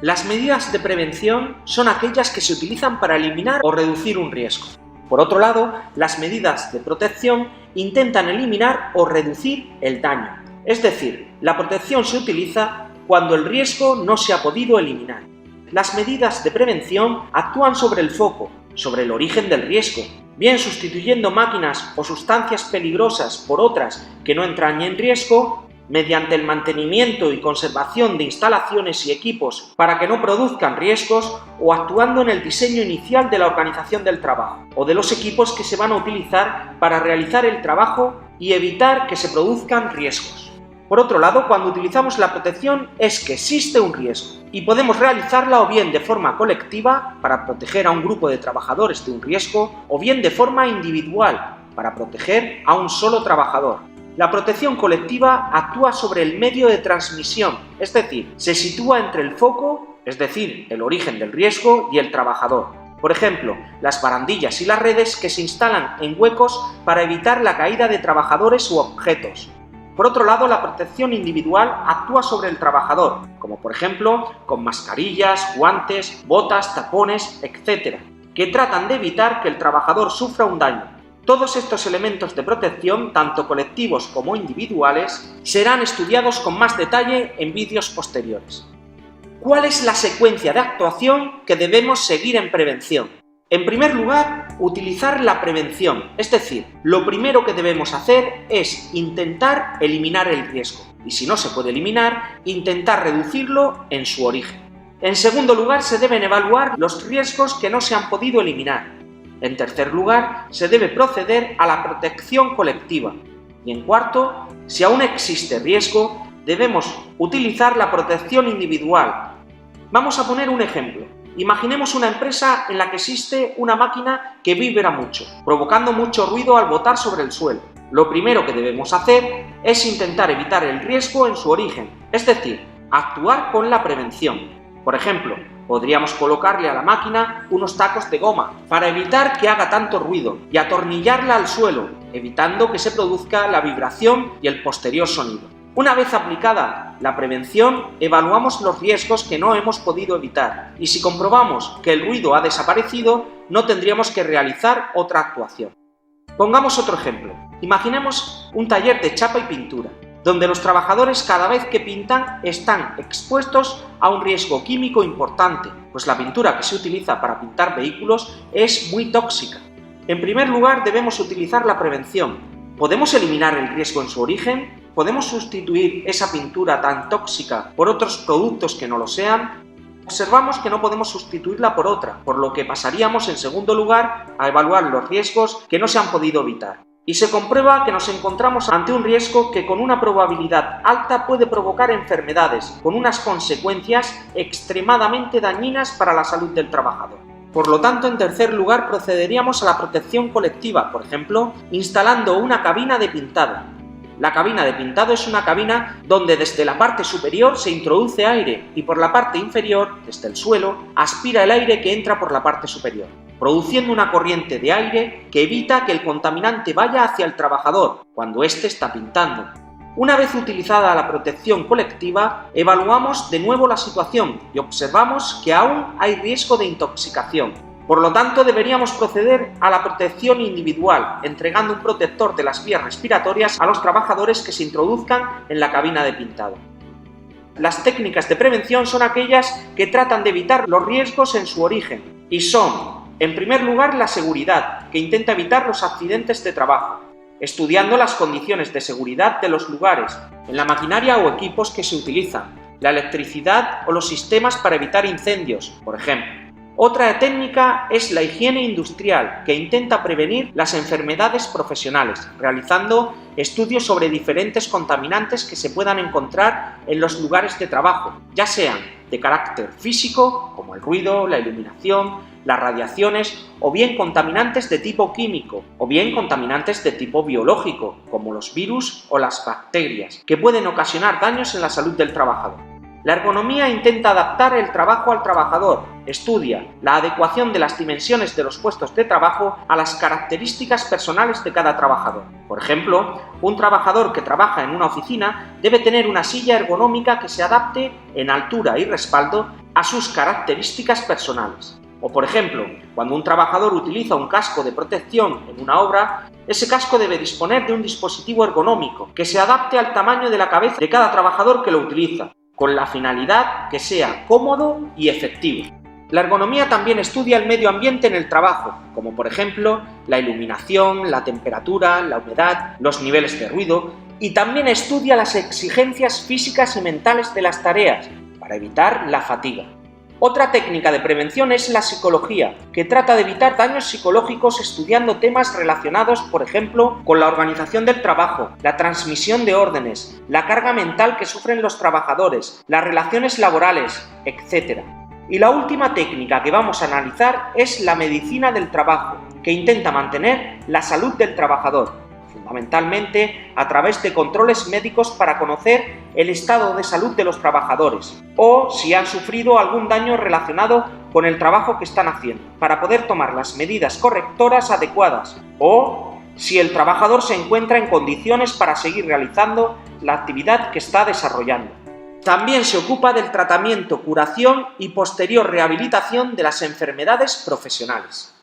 Las medidas de prevención son aquellas que se utilizan para eliminar o reducir un riesgo. Por otro lado, las medidas de protección intentan eliminar o reducir el daño. Es decir, la protección se utiliza cuando el riesgo no se ha podido eliminar. Las medidas de prevención actúan sobre el foco, sobre el origen del riesgo, bien sustituyendo máquinas o sustancias peligrosas por otras que no entrañen riesgo, mediante el mantenimiento y conservación de instalaciones y equipos para que no produzcan riesgos, o actuando en el diseño inicial de la organización del trabajo o de los equipos que se van a utilizar para realizar el trabajo y evitar que se produzcan riesgos. Por otro lado, cuando utilizamos la protección es que existe un riesgo y podemos realizarla o bien de forma colectiva para proteger a un grupo de trabajadores de un riesgo, o bien de forma individual para proteger a un solo trabajador. La protección colectiva actúa sobre el medio de transmisión, es decir, se sitúa entre el foco, es decir, el origen del riesgo, y el trabajador. Por ejemplo, las barandillas y las redes que se instalan en huecos para evitar la caída de trabajadores u objetos. Por otro lado, la protección individual actúa sobre el trabajador, como por ejemplo con mascarillas, guantes, botas, tapones, etc., que tratan de evitar que el trabajador sufra un daño. Todos estos elementos de protección, tanto colectivos como individuales, serán estudiados con más detalle en vídeos posteriores. ¿Cuál es la secuencia de actuación que debemos seguir en prevención? En primer lugar, utilizar la prevención, es decir, lo primero que debemos hacer es intentar eliminar el riesgo, y si no se puede eliminar, intentar reducirlo en su origen. En segundo lugar, se deben evaluar los riesgos que no se han podido eliminar. En tercer lugar, se debe proceder a la protección colectiva. Y en cuarto, si aún existe riesgo, debemos utilizar la protección individual. Vamos a poner un ejemplo. Imaginemos una empresa en la que existe una máquina que vibra mucho, provocando mucho ruido al botar sobre el suelo. Lo primero que debemos hacer es intentar evitar el riesgo en su origen, es decir, actuar con la prevención. Por ejemplo, podríamos colocarle a la máquina unos tacos de goma para evitar que haga tanto ruido y atornillarla al suelo, evitando que se produzca la vibración y el posterior sonido. Una vez aplicada la prevención, evaluamos los riesgos que no hemos podido evitar, y si comprobamos que el ruido ha desaparecido, no tendríamos que realizar otra actuación. Pongamos otro ejemplo. Imaginemos un taller de chapa y pintura, donde los trabajadores cada vez que pintan están expuestos a un riesgo químico importante, pues la pintura que se utiliza para pintar vehículos es muy tóxica. En primer lugar, debemos utilizar la prevención. ¿Podemos eliminar el riesgo en su origen? ¿Podemos sustituir esa pintura tan tóxica por otros productos que no lo sean? Observamos que no podemos sustituirla por otra, por lo que pasaríamos en segundo lugar a evaluar los riesgos que no se han podido evitar. Y se comprueba que nos encontramos ante un riesgo que con una probabilidad alta puede provocar enfermedades, con unas consecuencias extremadamente dañinas para la salud del trabajador. Por lo tanto, en tercer lugar, procederíamos a la protección colectiva, por ejemplo, instalando una cabina de pintado. La cabina de pintado es una cabina donde desde la parte superior se introduce aire y por la parte inferior, desde el suelo, aspira el aire que entra por la parte superior, produciendo una corriente de aire que evita que el contaminante vaya hacia el trabajador cuando éste está pintando. Una vez utilizada la protección colectiva, evaluamos de nuevo la situación y observamos que aún hay riesgo de intoxicación. Por lo tanto, deberíamos proceder a la protección individual, entregando un protector de las vías respiratorias a los trabajadores que se introduzcan en la cabina de pintado. Las técnicas de prevención son aquellas que tratan de evitar los riesgos en su origen y son, en primer lugar, la seguridad, que intenta evitar los accidentes de trabajo, estudiando las condiciones de seguridad de los lugares, en la maquinaria o equipos que se utilizan, la electricidad o los sistemas para evitar incendios, por ejemplo. Otra técnica es la higiene industrial, que intenta prevenir las enfermedades profesionales, realizando estudios sobre diferentes contaminantes que se puedan encontrar en los lugares de trabajo, ya sean de carácter físico, como el ruido, la iluminación, las radiaciones, o bien contaminantes de tipo químico, o bien contaminantes de tipo biológico, como los virus o las bacterias, que pueden ocasionar daños en la salud del trabajador. La ergonomía intenta adaptar el trabajo al trabajador, estudia la adecuación de las dimensiones de los puestos de trabajo a las características personales de cada trabajador. Por ejemplo, un trabajador que trabaja en una oficina debe tener una silla ergonómica que se adapte en altura y respaldo a sus características personales. O por ejemplo, cuando un trabajador utiliza un casco de protección en una obra, ese casco debe disponer de un dispositivo ergonómico que se adapte al tamaño de la cabeza de cada trabajador que lo utiliza, con la finalidad que sea cómodo y efectivo. La ergonomía también estudia el medio ambiente en el trabajo, como por ejemplo la iluminación, la temperatura, la humedad, los niveles de ruido, y también estudia las exigencias físicas y mentales de las tareas, para evitar la fatiga. Otra técnica de prevención es la psicología, que trata de evitar daños psicológicos estudiando temas relacionados, por ejemplo, con la organización del trabajo, la transmisión de órdenes, la carga mental que sufren los trabajadores, las relaciones laborales, etc. Y la última técnica que vamos a analizar es la medicina del trabajo, que intenta mantener la salud del trabajador, fundamentalmente a través de controles médicos para conocer el estado de salud de los trabajadores o si han sufrido algún daño relacionado con el trabajo que están haciendo, para poder tomar las medidas correctoras adecuadas o si el trabajador se encuentra en condiciones para seguir realizando la actividad que está desarrollando. También se ocupa del tratamiento, curación y posterior rehabilitación de las enfermedades profesionales.